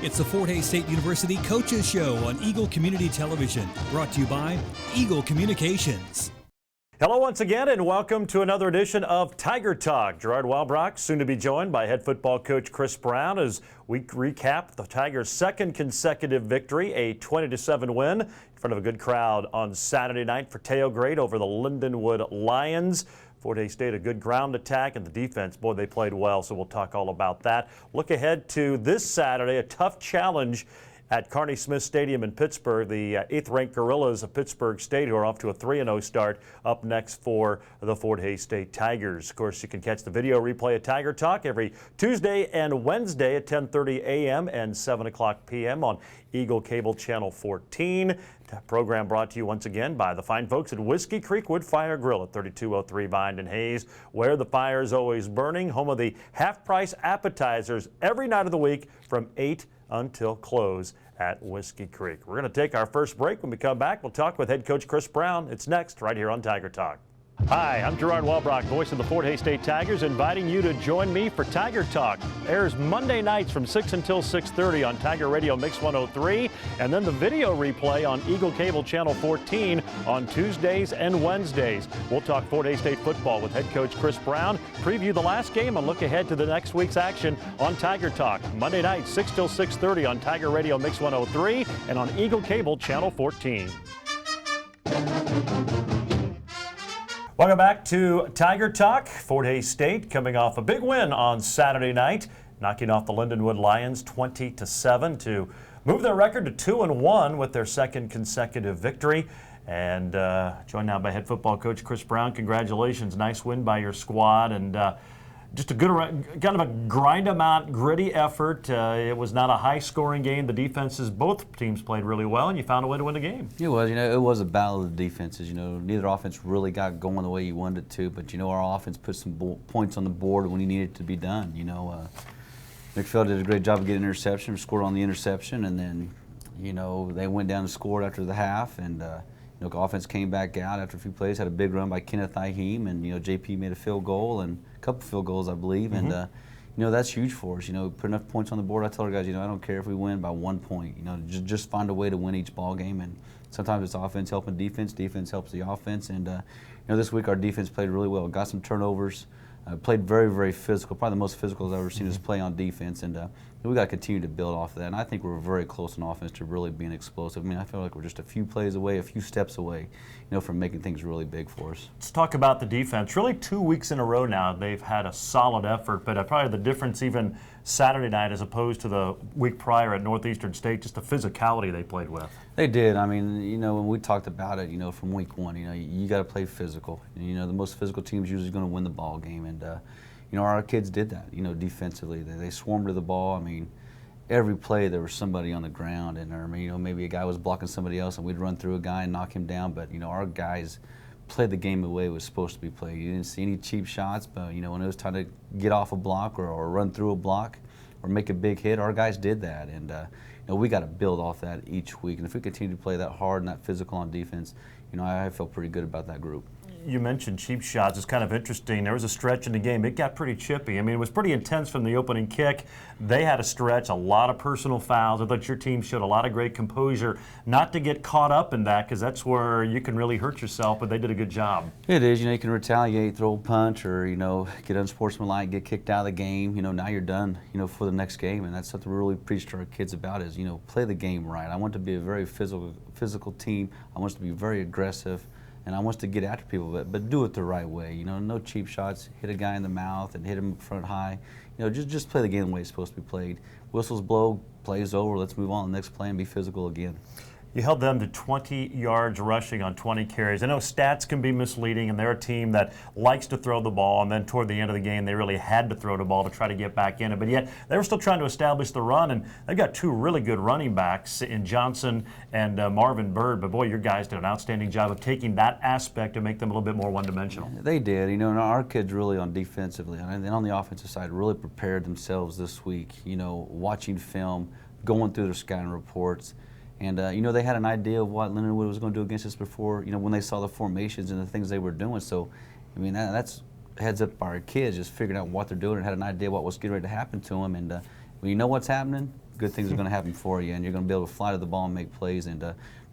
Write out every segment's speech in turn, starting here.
It's the Fort Hays State University Coaches Show on Eagle Community Television, brought to you by Eagle Communications. Hello once again and welcome to another edition of Tiger Talk. Gerard Walbrock soon to be joined by head football coach Chris Brown as we recap the Tigers' second consecutive victory, a 20-7 win in front of a good crowd on Saturday night for tailgate over the Lindenwood Lions. Fort Hays State, a good ground attack, and the defense, boy, they played well, so we'll talk all about that. Look ahead to this Saturday, a tough challenge at Carney Smith Stadium in Pittsburgh. The 8th-ranked Gorillas of Pittsburgh State, who are off to a 3-0 start, up next for the Fort Hays State Tigers. Of course, you can catch the video replay of Tiger Talk every Tuesday and Wednesday at 10:30 a.m. and 7 o'clock p.m. on Eagle Cable Channel 14. Program brought to you once again by the fine folks at Whiskey Creek Wood Fire Grill at 3203 Vine and Hayes, where the fire is always burning, home of the half-price appetizers every night of the week from 8 until close at Whiskey Creek. We're going to take our first break. When we come back, we'll talk with head coach Chris Brown. It's next right here on Tiger Talk. Hi, I'm Gerard Walbrock, voice of the Fort Hays State Tigers, inviting you to join me for Tiger Talk. Airs Monday nights from 6 until 6:30 on Tiger Radio Mix 103, and then the video replay on Eagle Cable Channel 14 on Tuesdays and Wednesdays. We'll talk Fort Hays State football with head coach Chris Brown, preview the last game, and look ahead to the next week's action on Tiger Talk. Monday night, 6 till 6:30 on Tiger Radio Mix 103 and on Eagle Cable Channel 14. Welcome back to Tiger Talk. Fort Hays State coming off a big win on Saturday night, knocking off the Lindenwood Lions 20-7 to move their record to 2-1 with their second consecutive victory. And joined now by head football coach Chris Brown. Congratulations, nice win by your squad, and just a good, kind of a grind them out, gritty effort. It was not a high-scoring game. The defenses, both teams played really well, and you found a way to win the game. It was, it was a battle of the defenses. Neither offense really got going the way you wanted it to, but our offense put some points on the board when he needed it to be done. McPhail did a great job of getting an interception, scored on the interception, and then, they went down and scored after the half, and offense came back out after a few plays, had a big run by Kenneth Iheme, and JP made a field goal and a couple field goals, I believe, and that's huge for us. Put enough points on the board. I tell our guys, I don't care if we win by 1 point. Just find a way to win each ball game, and sometimes it's offense helping defense, defense helps the offense, and this week our defense played really well. Got some turnovers, played very, very physical, probably the most physical I've ever seen us play on defense, and we got to continue to build off of that. And I think we're very close on offense to really being explosive. I feel like we're just a few plays away, a few steps away, from making things really big for us. Let's talk about the defense. Really 2 weeks in a row now they've had a solid effort, but probably the difference even Saturday night as opposed to the week prior at Northeastern State, just the physicality they played with. They did. When we talked about it, from week one, you got to play physical. The most physical team's usually going to win the ball game, and our kids did that. Defensively, they swarmed to the ball. Every play there was somebody on the ground, and maybe a guy was blocking somebody else, and we'd run through a guy and knock him down. But our guys played the game the way it was supposed to be played. You didn't see any cheap shots, but when it was time to get off a block or run through a block or make a big hit, our guys did that, and we got to build off that each week. And if we continue to play that hard and that physical on defense, I feel pretty good about that group. You mentioned cheap shots. It's kind of interesting. There was a stretch in the game. It got pretty chippy. It was pretty intense from the opening kick. They had a stretch, a lot of personal fouls. I thought your team showed a lot of great composure not to get caught up in that, because that's where you can really hurt yourself, but they did a good job. It is. You can retaliate, throw a punch, or, get unsportsmanlike, get kicked out of the game. Now you're done, for the next game, and that's something we really preach to our kids about is, play the game right. I want to be a very physical team. I want us to be very aggressive. And I want to get after people, but do it the right way. No cheap shots, hit a guy in the mouth and hit him up front high. Just play the game the way it's supposed to be played. Whistles blow, plays over, let's move on to the next play and be physical again. You held them to 20 yards rushing on 20 carries. I know stats can be misleading, and they're a team that likes to throw the ball, and then toward the end of the game, they really had to throw the ball to try to get back in it. But yet, they were still trying to establish the run, and they've got two really good running backs in Johnson and Marvin Bird. But boy, your guys did an outstanding job of taking that aspect to make them a little bit more one-dimensional. They did. And our kids really on defensively and on the offensive side really prepared themselves this week, watching film, going through their scouting reports. And, they had an idea of what Lindenwood was going to do against us before, when they saw the formations and the things they were doing. So, that's heads up by our kids, just figuring out what they're doing and had an idea what was getting ready to happen to them. And when you know what's happening, good things are going to happen for you, and you're going to be able to fly to the ball and make plays. And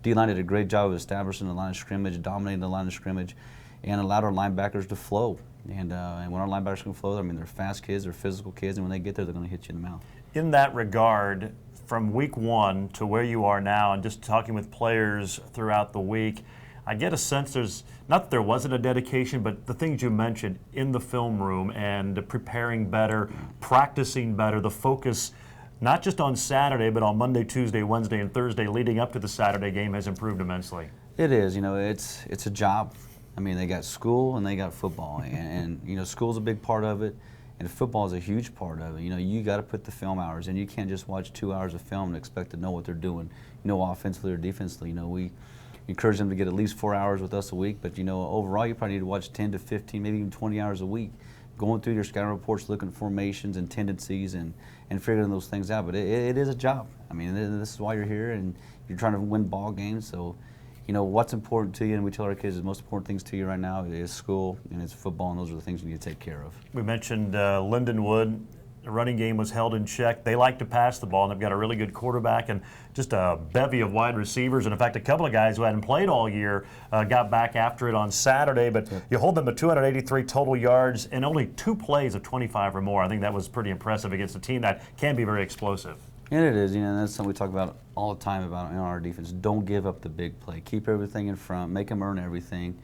D-line did a great job of establishing the line of scrimmage, dominating the line of scrimmage, and allowed our linebackers to flow. And when our linebackers can flow, I mean, they're fast kids, they're physical kids, and when they get there, they're going to hit you in the mouth. In that regard, from week one to where you are now, and just talking with players throughout the week, I get a sense there's, not that there wasn't a dedication, but the things you mentioned in the film room and preparing better, practicing better, the focus not just on Saturday, but on Monday, Tuesday, Wednesday, and Thursday leading up to the Saturday game has improved immensely. It is. You know, it's a job. I mean, they got school and they got football, and you know, school's a big part of it, and football is a huge part of it. You know, you got to put the film hours in. You can't just watch 2 hours of film and expect to know what they're doing, you know, offensively or defensively. You know, we encourage them to get at least 4 hours with us a week, but you know, overall, you probably need to watch 10 to 15, maybe even 20 hours a week, going through your scouting reports, looking at formations and tendencies, and figuring those things out. But it is a job. I mean, this is why you're here, and you're trying to win ball games. So, you know, what's important to you, and we tell our kids the most important things to you right now is school and it's football, and those are the things you need to take care of. We mentioned Lindenwood. The running game was held in check. They like to pass the ball, and they've got a really good quarterback and just a bevy of wide receivers. And in fact, a couple of guys who hadn't played all year got back after it on Saturday. But you hold them to 283 total yards in only 2 plays of 25 or more. I think that was pretty impressive against a team that can be very explosive. And it is, you know, and that's something we talk about all the time about in our defense. Don't give up the big play. Keep everything in front. Make them earn everything.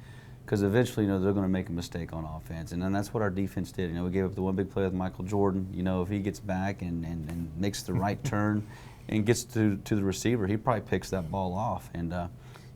Because eventually, you know, they're going to make a mistake on offense. And then that's what our defense did. You know, we gave up the one big play with Michael Jordan. You know, if he gets back and makes the right turn and gets to the receiver, he probably picks that ball off. And,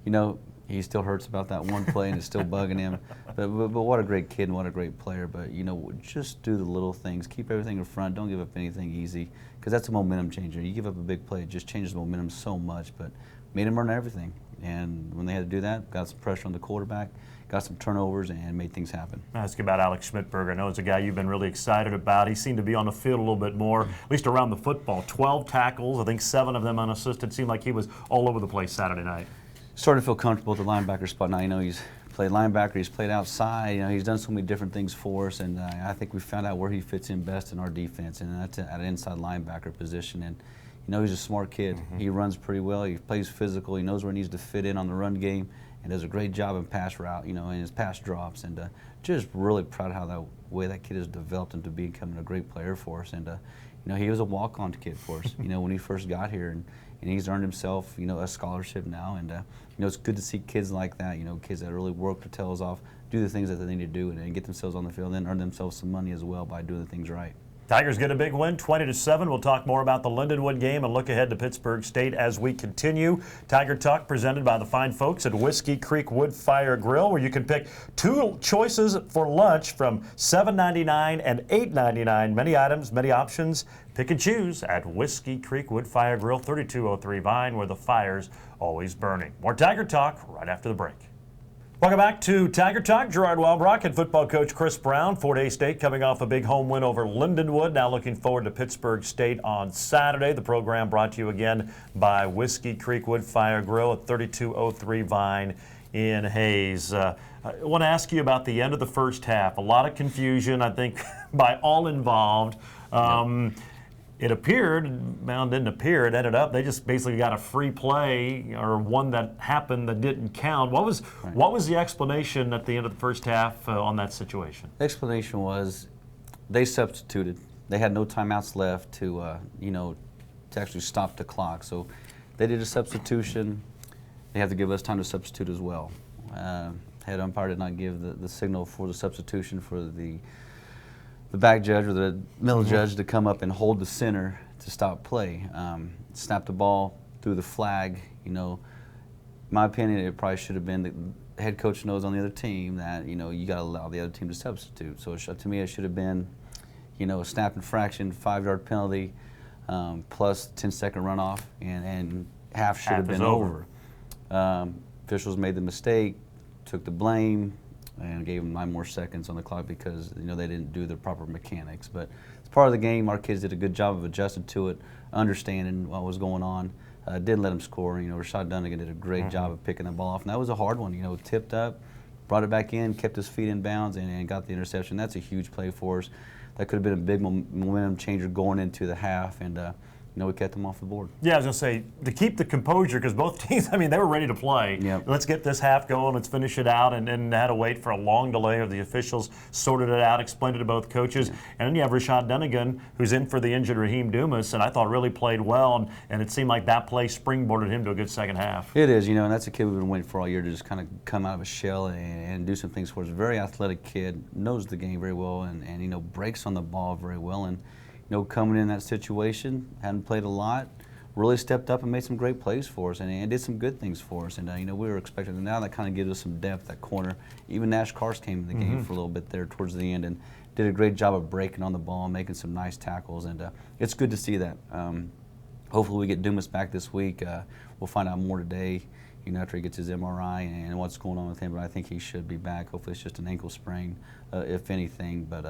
you know, he still hurts about that one play and it's still bugging him. But what a great kid and what a great player. But, you know, just do the little things. Keep everything in front. Don't give up anything easy, because that's a momentum changer. You give up a big play, it just changes the momentum so much. But made him earn everything. And when they had to do that, got some pressure on the quarterback, got some turnovers, and made things happen. Ask about Alex Schmidtberger. I know it's a guy you've been really excited about. He seemed to be on the field a little bit more, at least around the football. 12 tackles, I think 7 of them unassisted. Seemed like he was all over the place Saturday night. Starting to feel comfortable at the linebacker spot now. You know, he's played linebacker, he's played outside. You know, he's done so many different things for us, and I think we found out where he fits in best in our defense, and that's at an inside linebacker position. And you know, he's a smart kid. He runs pretty well. He plays physical. He knows where he needs to fit in on the run game, and does a great job in pass route, you know, in his pass drops. And just really proud of how that way that kid has developed into becoming a great player for us. And you know, he was a walk-on kid for us, you know, when he first got here, and he's earned himself, you know, a scholarship now. And you know, it's good to see kids like that, you know, kids that really work their tails off, do the things that they need to do, and get themselves on the field, and earn themselves some money as well by doing the things right. Tigers get a big win, 20-7. We'll talk more about the Lindenwood game and look ahead to Pittsburg State as we continue. Tiger Talk presented by the fine folks at Whiskey Creek Wood Fire Grill, where you can pick 2 choices for lunch from $7.99 and $8.99. Many items, many options. Pick and choose at Whiskey Creek Wood Fire Grill, 3203 Vine, where the fire's always burning. More Tiger Talk right after the break. Welcome back to Tiger Talk. Gerard Walbrock and football coach Chris Brown. Fort Hays State coming off a big home win over Lindenwood. Now looking forward to Pittsburg State on Saturday. The program brought to you again by Whiskey Creek Wood Fire Grill at 3203 Vine in Hays. I want to ask you about the end of the first half. A lot of confusion, I think, by all involved. It appeared, well, it didn't appear, it ended up, they just basically got a free play, or one that happened that didn't count. What was the explanation at the end of the first half on that situation? The explanation was they substituted. They had no timeouts left to, you know, to actually stop the clock. So they did a substitution. They have to give us time to substitute as well. Head umpire did not give the signal for the substitution for the back judge or the middle judge to come up and hold the center to stop play. Snap the ball, threw the flag. You know, in my opinion, it probably should have been the head coach knows on the other team that, you know, you got to allow the other team to substitute. So to me, it should have been, you know, a snap infraction, 5-yard penalty, plus 10-second runoff, and half should have been over. Officials made the mistake, took the blame, and gave them 9 more seconds on the clock because, you know, they didn't do the proper mechanics. But it's part of the game. Our kids did a good job of adjusting to it, understanding what was going on. Didn't let them score. You know, Rashad Dunnigan did a great job of picking the ball off, and that was a hard one. You know, tipped up, brought it back in, kept his feet in bounds, and got the interception. That's a huge play for us. That could have been a big momentum changer going into the half. And we kept them off the board. Yeah, I was going to say, to keep the composure, because both teams, I mean, they were ready to play. Yep. Let's get this half going, let's finish it out, and then had to wait for a long delay, or the officials sorted it out, explained it to both coaches. Yeah. And then you have Rashad Dunnigan, who's in for the injured Raheem Dumas, and I thought really played well, and it seemed like that play springboarded him to a good second half. It is, and that's a kid we've been waiting for all year to just kind of come out of a shell and do some things for us. Very athletic kid, knows the game very well, and breaks on the ball very well. And coming in that situation, hadn't played a lot, really stepped up and made some great plays for us and did some good things for us. And we were expecting them. Now that kind of gives us some depth at corner. Even Nash Cars came in the game for a little bit there towards the end and did a great job of breaking on the ball and making some nice tackles. And it's good to see that. Hopefully we get Dumas back this week. We'll find out more today, after he gets his MRI and what's going on with him. But I think he should be back. Hopefully it's just an ankle sprain, if anything. But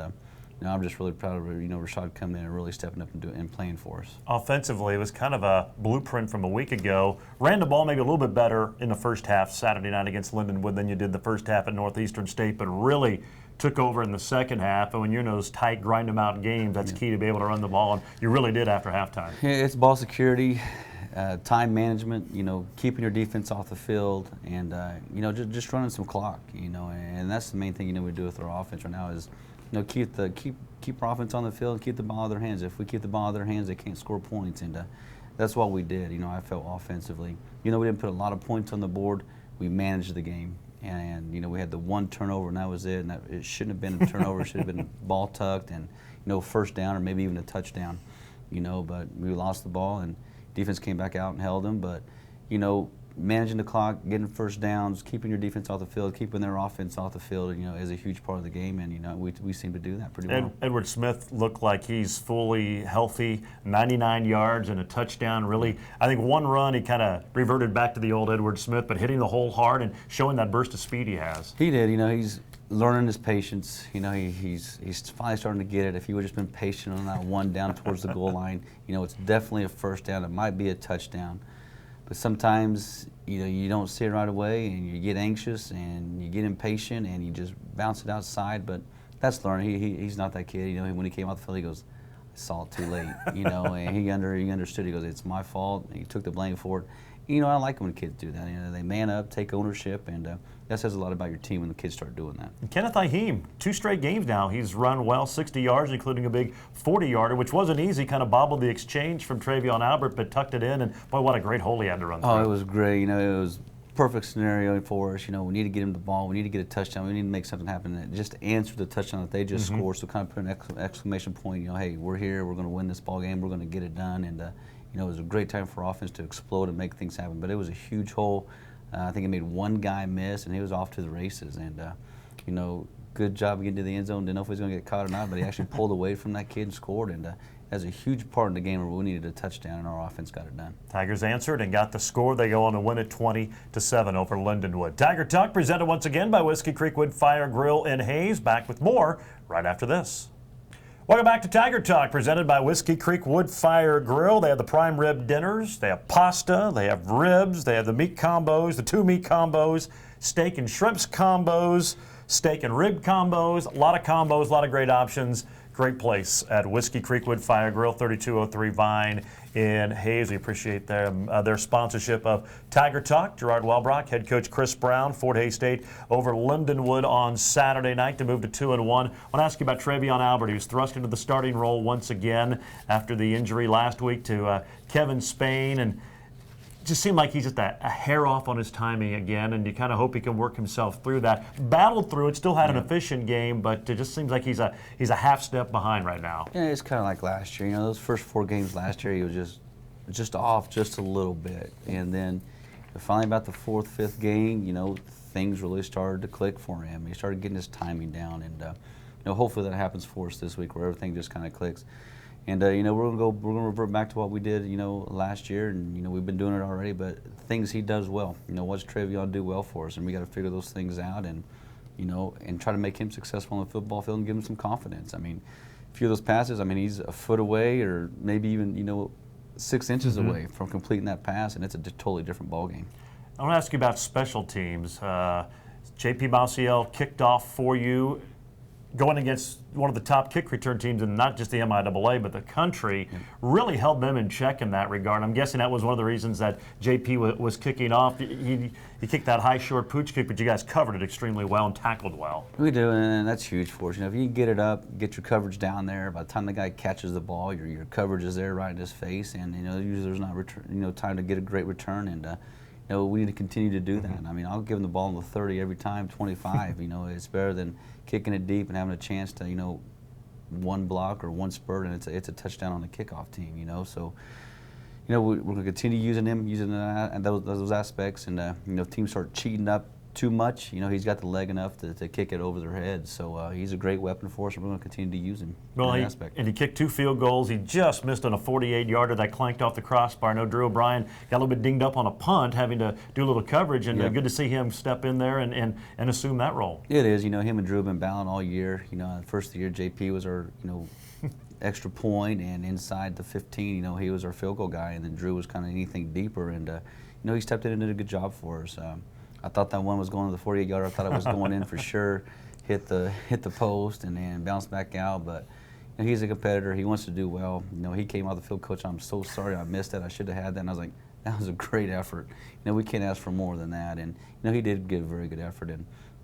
I'm just really proud of Rashad coming in and really stepping up and playing for us. Offensively, it was kind of a blueprint from a week ago. Ran the ball maybe a little bit better in the first half Saturday night against Lindenwood than you did the first half at Northeastern State, but really took over in the second half. And when you're in those tight, grind them out games, that's key to be able to run the ball, and you really did after halftime. Yeah, it's ball security, time management, keeping your defense off the field, and just running some clock, and that's the main thing we do with our offense right now is keep our offense on the field, keep the ball out of their hands. If we keep the ball out of their hands, they can't score points, and that's what we did. I felt offensively. We didn't put a lot of points on the board. We managed the game, and we had the one turnover, and that was it. And it shouldn't have been a turnover. It should have been ball tucked and first down or maybe even a touchdown. But we lost the ball, and defense came back out and held them. But managing the clock, getting first downs, keeping your defense off the field, keeping their offense off the field, is a huge part of the game, and we seem to do that pretty well. Edward Smith looked like he's fully healthy, 99 yards and a touchdown. Really, I think one run he kind of reverted back to the old Edward Smith, but hitting the hole hard and showing that burst of speed he has. He did. He's learning his patience. He's finally starting to get it. If he would have just been patient on that one down towards the goal line, it's definitely a first down. It might be a touchdown. But sometimes, you don't see it right away, and you get anxious, and you get impatient, and you just bounce it outside. But that's learning. He's not that kid. When he came out the field, he goes, "I saw it too late." And he understood. He goes, "It's my fault." And he took the blame for it. I like when kids do that. They man up, take ownership, and that says a lot about your team when the kids start doing that. And Kenneth Iheme, 2 straight games now. He's run well, 60 yards, including a big 40-yarder, which wasn't easy. Kind of bobbled the exchange from Travion Albert, but tucked it in. And boy, what a great hole he had to run through. Oh, it was great. It was perfect scenario for us. We need to get him the ball. We need to get a touchdown. We need to make something happen. And just to answer the touchdown that they just scored, so kind of put an exclamation point. Hey, we're here. We're going to win this ball game. We're going to get it done. And it was a great time for offense to explode and make things happen. But it was a huge hole. I think it made one guy miss, and he was off to the races. And, good job getting to the end zone. Didn't know if he was going to get caught or not, but he actually pulled away from that kid and scored. And that's a huge part in the game where we needed a touchdown, and our offense got it done. Tigers answered and got the score. They go on to win it 20-7 over Lindenwood. Tiger Talk presented once again by Whiskey Creek Wood Fire Grill in Hayes. Back with more right after this. Welcome back to Tiger Talk, presented by Whiskey Creek Wood Fire Grill. They have the prime rib dinners, they have pasta, they have ribs, they have the meat combos, the 2 meat combos, steak and shrimps combos, steak and rib combos, a lot of great options. Great place at Whiskey Creek Wood Fire Grill, 3203 Vine in Hayes. We appreciate their sponsorship of Tiger Talk. Gerard Welbrock, head coach Chris Brown, Fort Hays State over Lindenwood on Saturday night to move to 2-1. I want to ask you about Travion Albert. He was thrust into the starting role once again after the injury last week to Kevin Spain, and just seemed like he's just a hair off on his timing again, and you kind of hope he can work himself through that. Battled through it, still had an efficient game, but it just seems like he's a half step behind right now. Yeah, it's kind of like last year. Those first 4 games last year, he was just off just a little bit, and then finally about the 4th, 5th game, things really started to click for him. He started getting his timing down, and hopefully that happens for us this week, where everything just kind of clicks. And we're gonna revert back to what we did, last year, and we've been doing it already. But things he does well, what's Travion do well for us, and we got to figure those things out, and and try to make him successful on the football field and give him some confidence. I mean, a few of those passes, he's a foot away, or maybe even 6 inches away from completing that pass, and it's a totally different ball game. I want to ask you about special teams. J.P. Mausiel kicked off for you. going against one of the top kick return teams in not just the MIAA, but the country, really held them in check in that regard. I'm guessing that was one of the reasons that JP was kicking off. He kicked that high, short pooch kick, but you guys covered it extremely well and tackled well. We do, and that's huge for us. You know, if you can get it up, get your coverage down there, by the time the guy catches the ball, your coverage is there right in his face, and you know, usually there's not time to get a great return, and you know, we need to continue to do that. I mean, I'll give him the ball in the 30 every time, 25. You know, it's better than kicking it deep and having a chance to, you know, one block or one spurt, and it's a touchdown on the kickoff team. You know, so you know, we're going to continue using him, and those aspects, and you know, if teams start cheating up too much, you know, he's got the leg enough to kick it over their heads. So he's a great weapon for us, and we're going to continue to use him in that aspect. And he kicked 2 field goals. He just missed on a 48-yarder that clanked off the crossbar. I know Drew O'Brien got a little bit dinged up on a punt, having to do a little coverage, and good to see him step in there and assume that role. It is. You know, him and Drew have been battling all year. You know, the first of the year, JP was our, you know, extra point, and inside the 15, you know, he was our field goal guy, and then Drew was kind of anything deeper, and you know, he stepped in and did a good job for us. I thought that one was going to the 48-yarder. I thought it was going in for sure. Hit the post and then bounced back out. But you know, he's a competitor. He wants to do well. You know, he came out of the field, coach, I'm so sorry I missed that. I should have had that. And I was like, that was a great effort. You know, we can't ask for more than that. And you know, he did give a very good effort.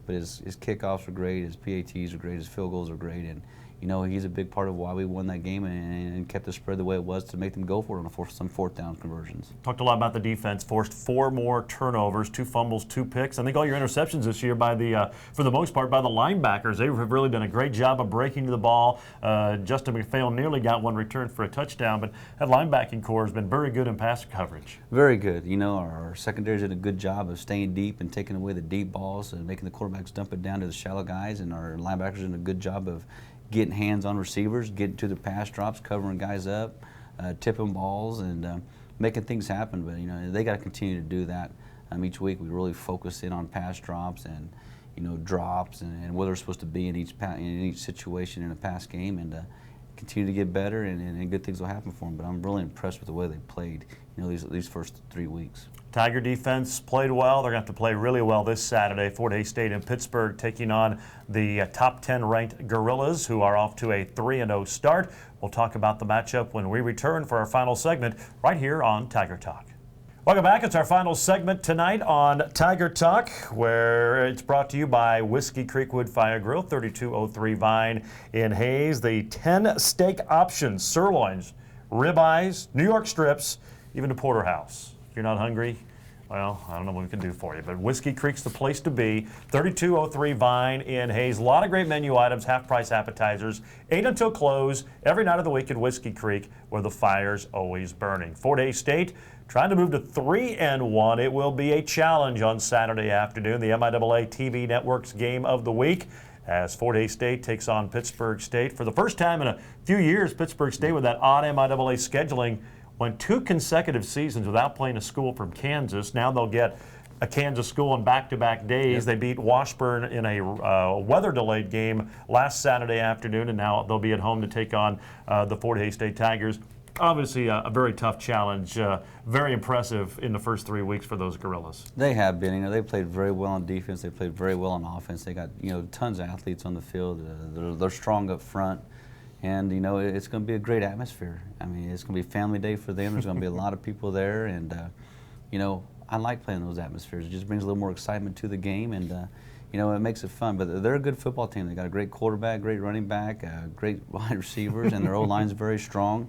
But his kickoffs were great. His PATs were great. His field goals were great. And you know, he's a big part of why we won that game and kept the spread the way it was to make them go for it on some fourth down conversions. Talked a lot about the defense. Forced 4 more turnovers, 2 fumbles, 2 picks. I think all your interceptions this year, for the most part, by the linebackers. They have really done a great job of breaking to the ball. Justin McPhail nearly got one returned for a touchdown, but that linebacking core has been very good in pass coverage. Very good. You know, our secondaries did a good job of staying deep and taking away the deep balls and making the quarterbacks dump it down to the shallow guys, and our linebackers did a good job of getting hands on receivers, getting to the pass drops, covering guys up, tipping balls, and making things happen. But you know, they got to continue to do that. Each week we really focus in on pass drops and, you know, drops and where they're supposed to be in each situation in a pass game, and continue to get better, and good things will happen for them. But I'm really impressed with the way they played, you know, these first 3 weeks. Tiger defense played well. They're going to have to play really well this Saturday. Fort Hays State in Pittsburgh taking on the top 10 ranked Gorillas, who are off to a 3-0 start. We'll talk about the matchup when we return for our final segment right here on Tiger Talk. Welcome back. It's our final segment tonight on Tiger Talk, where it's brought to you by Whiskey Creek Wood Fire Grill, 3203 Vine in Hays. The 10 steak options: sirloins, ribeyes, New York strips, even the porterhouse. If you're not hungry, well, I don't know what we can do for you, but Whiskey Creek's the place to be. 3203 Vine in Hays. A lot of great menu items, half-price appetizers, 8 until close, every night of the week at Whiskey Creek, where the fire's always burning. Fort Hays State trying to move to 3-1. It will be a challenge on Saturday afternoon, the MIAA TV Network's game of the week, as Fort Hays State takes on Pittsburgh State. For the first time in a few years, Pittsburgh State, with that odd MIAA scheduling, went 2 consecutive seasons without playing a school from Kansas. Now they'll get a Kansas school on back-to-back days. Yep. They beat Washburn in a weather-delayed game last Saturday afternoon, and now they'll be at home to take on the Fort Hays State Tigers. Obviously a very tough challenge, very impressive in the first 3 weeks for those Gorillas. They have been. You know, they played very well on defense. They played very well on offense. They got, you know, tons of athletes on the field. They're strong up front. And, you know, it's going to be a great atmosphere. I mean, it's going to be family day for them. There's going to be a lot of people there. And, you know, I like playing those atmospheres. It just brings a little more excitement to the game, and, you know, it makes it fun. But they're a good football team. They got a great quarterback, great running back, great wide receivers, and their O-line's very strong.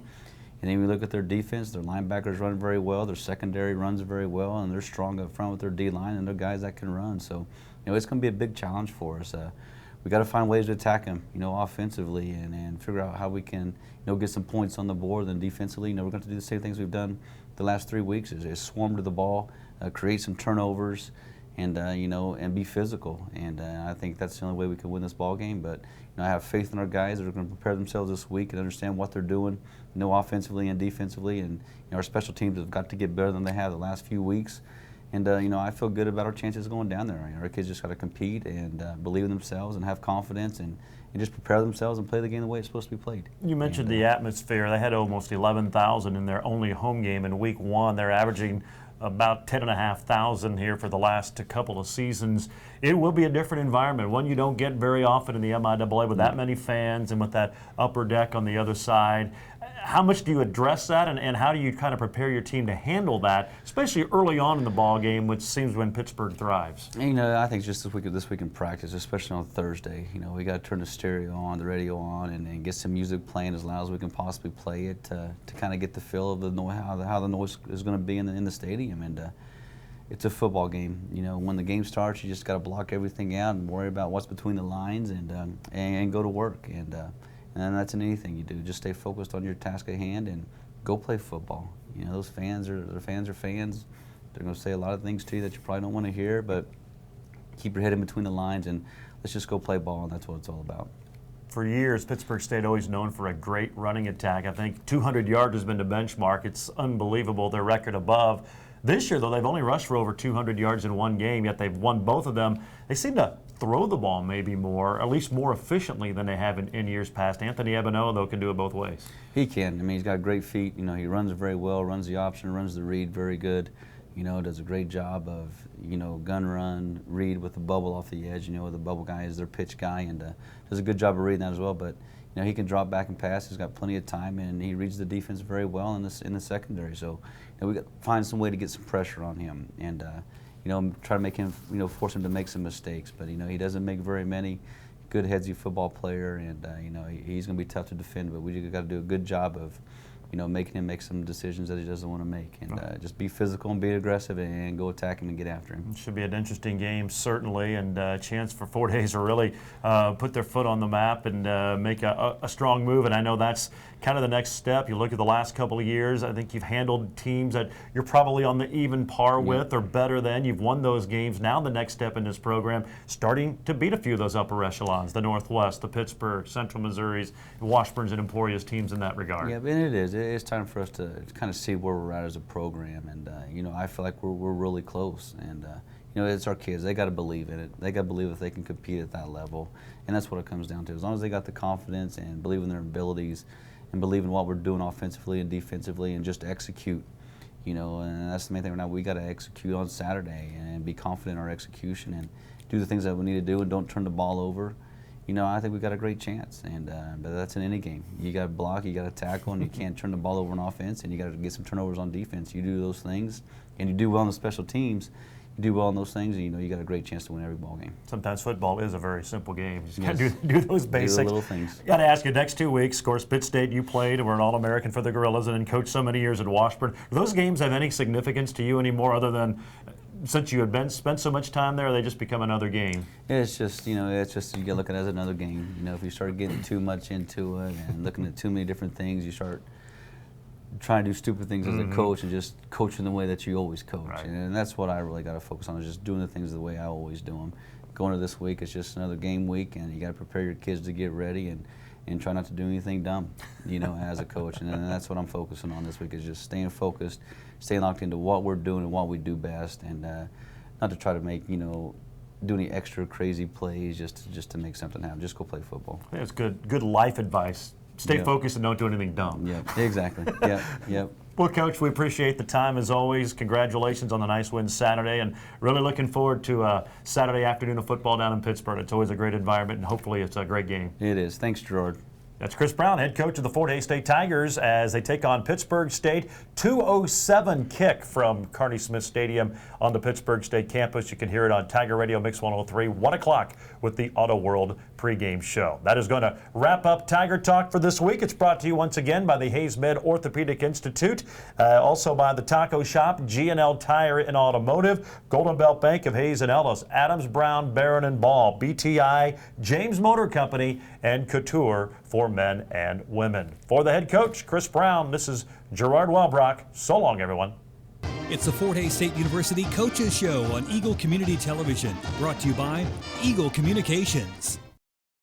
And then we look at their defense, their linebackers run very well, their secondary runs very well, and they're strong up front with their D-line, and they're guys that can run. So, you know, it's going to be a big challenge for us. We got to find ways to attack them, you know, offensively, and figure out how we can, you know, get some points on the board. And defensively, you know, we're going to do the same things we've done the last 3 weeks: is swarm to the ball, create some turnovers, and you know, and be physical. And I think that's the only way we can win this ball game. But you know, I have faith in our guys that are going to prepare themselves this week and understand what they're doing, you know, offensively and defensively. And you know, our special teams have got to get better than they have the last few weeks. And, you know, I feel good about our chances going down there. You know, our kids just got to compete and believe in themselves and have confidence and just prepare themselves and play the game the way it's supposed to be played. You mentioned the atmosphere. They had almost 11,000 in their only home game in week 1. They're averaging about 10,500 here for the last couple of seasons. It will be a different environment, one you don't get very often in the MIAA with that many fans and with that upper deck on the other side. How much do you address that, and how do you kind of prepare your team to handle that, especially early on in the ball game, which seems when Pittsburgh thrives? You know, I think just this week in practice, especially on Thursday, you know, we got to turn the stereo on, the radio on, and get some music playing as loud as we can possibly play it to kind of get the feel of the noise, how the noise is going to be in the stadium. And it's a football game. You know, when the game starts, you just got to block everything out and worry about what's between the lines and go to work. And that's in anything you do. Just stay focused on your task at hand and go play football. You know, those fans are fans. They're going to say a lot of things to you that you probably don't want to hear, but keep your head in between the lines and let's just go play ball, and that's what it's all about. For years, Pittsburgh State always known for a great running attack. I think 200 yards has been the benchmark. It's unbelievable, their record above. This year, though, they've only rushed for over 200 yards in one game, yet they've won both of them. They seem to throw the ball maybe more, at least more efficiently than they have in years past. Anthony Ebano, though, can do it both ways. He can. I mean, he's got great feet. You know, he runs very well, runs the option, runs the read very good. You know, does a great job of, you know, gun run, read with the bubble off the edge. You know, the bubble guy is their pitch guy, and does a good job of reading that as well. But you know, he can drop back and pass. He's got plenty of time, and he reads the defense very well in the secondary. So, you know, we got to find some way to get some pressure on him, and you know, try to make him, you know, force him to make some mistakes. But you know, he doesn't make very many. Good headsy football player, and you know, he's going to be tough to defend. But we just got to do a good job of, you know, making him make some decisions that he doesn't want to make, and just be physical and be aggressive and go attack him and get after him. It should be an interesting game, certainly, and a chance for 4 days to really put their foot on the map and make a strong move. And I know that's kind of the next step. You look at the last couple of years, I think you've handled teams that you're probably on the even par with or better than. You've won those games. Now the next step in this program, starting to beat a few of those upper echelons, the Northwest, the Pittsburgh, Central Missouri's, Washburn's, and Emporia's teams in that regard. Yeah, and it is. It's time for us to kind of see where we're at as a program, and you know, I feel like we're really close, and you know, it's our kids. They got to believe in it. They got to believe that they can compete at that level, and that's what it comes down to. As long as they got the confidence and believe in their abilities, and believe in what we're doing offensively and defensively, and just execute. You know, and that's the main thing right now. We got to execute on Saturday and be confident in our execution and do the things that we need to do, and don't turn the ball over. You know, I think we've got a great chance, and but that's in any game. You got to block, you got to tackle, and you can't turn the ball over on offense, and you got to get some turnovers on defense. You do those things, and you do well on the special teams. You do well on those things, and you know you got a great chance to win every ball game. Sometimes football is a very simple game. You just got to do those basics. Do the little things. Got to ask you, next 2 weeks, of course, Pitt State you played and were an All-American for the Gorillas and then coached so many years at Washburn. Do those games have any significance to you anymore, other than since you had spent so much time there, they just become another game? It's just, you know, it's just you get look at it as another game. You know, if you start getting too much into it and looking at too many different things, you start trying to do stupid things as a coach and just coaching the way that you always coach. Right. And that's what I really got to focus on, is just doing the things the way I always do them. Going to this week, it's just another game week, and you got to prepare your kids to get ready and try not to do anything dumb, you know, as a coach. And that's what I'm focusing on this week, is just staying focused, staying locked into what we're doing and what we do best, and not to try to make, you know, do any extra crazy plays just to make something happen. Just go play football. Yeah, it's good life advice. Stay focused and don't do anything dumb. Yeah, exactly. Yep. Well, Coach, we appreciate the time as always. Congratulations on the nice win Saturday, and really looking forward to Saturday afternoon of football down in Pittsburgh. It's always a great environment, and hopefully it's a great game. It is. Thanks, Gerard. That's Chris Brown, head coach of the Fort Hays State Tigers, as they take on Pittsburgh State. 2:07 kick from Carney Smith Stadium on the Pittsburgh State campus. You can hear it on Tiger Radio Mix 103, 1 o'clock with the Auto World pregame show. That is going to wrap up Tiger Talk for this week. It's brought to you once again by the Hayes Med Orthopedic Institute, also by the Taco Shop, G&L Tire and Automotive, Golden Belt Bank of Hayes and Ellis, Adams, Brown, Barron and Ball, BTI, James Motor Company, and Couture for men and women. For the head coach, Chris Brown, this is Gerard Walbrock. So long, everyone. It's the Fort Hays State University Coaches Show on Eagle Community Television, brought to you by Eagle Communications.